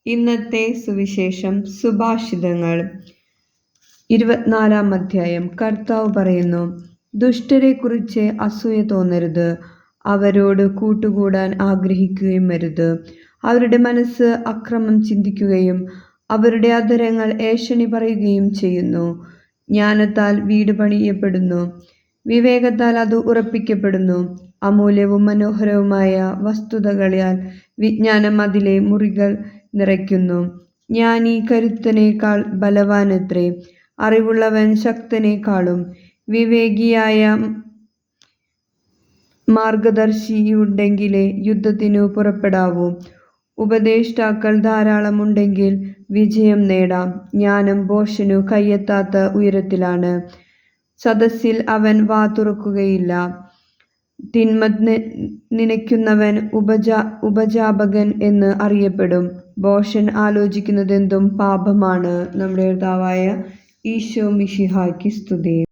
ഇന്നത്തെ സുവിശേഷം സുഭാഷിതങ്ങൾ 24-ാം അധ്യായം. കർത്താവ് പറയുന്നു, ദുഷ്ടരെക്കുറിച്ച് അസൂയ തോന്നരുത്, അവരോട് കൂട്ടുകൂടാൻ ആഗ്രഹിക്കുകയും അരുത്. അവരുടെ മനസ്സ് അക്രമം ചിന്തിക്കുകയും അവരുടെ അധരങ്ങൾ ഏഷണി പറയുകയും ചെയ്യുന്നു. ജ്ഞാനത്താൽ വീട് പണിയപ്പെടുന്നു, വിവേകത്താൽ അത് ഉറപ്പിക്കപ്പെടുന്നു. അമൂല്യവും മനോഹരവുമായ വസ്തുതകളാൽ വിജ്ഞാനം അതിലെ മുറികൾ നിറയ്ക്കുന്നു. ജ്ഞാനി കരുത്തനേക്കാൾ ബലവാനത്രേ, അറിവുള്ളവൻ ശക്തനേക്കാളും. വിവേകിയായ മാർഗദർശിയുണ്ടെങ്കിലേ യുദ്ധത്തിനു പുറപ്പെടാവൂ. ഉപദേഷ്ടാക്കൾ ധാരാളമുണ്ടെങ്കിൽ വിജയം നേടാം. ജ്ഞാനം ഭോഷനു കയ്യെത്താത്ത ഉയരത്തിലാണ്, സദസ്സിൽ അവൻ വാ തുറക്കുകയില്ല. തിന്മ നനയ്ക്കുന്നവൻ ഉപജാപകൻ എന്ന് അറിയപ്പെടും. ഭോഷൻ ആലോചിക്കുന്നതെന്തും പാപമാണ്. നമ്മുടെ കർത്താവായ ഈശോ മിശിഹായ്ക്ക് സ്തുതി.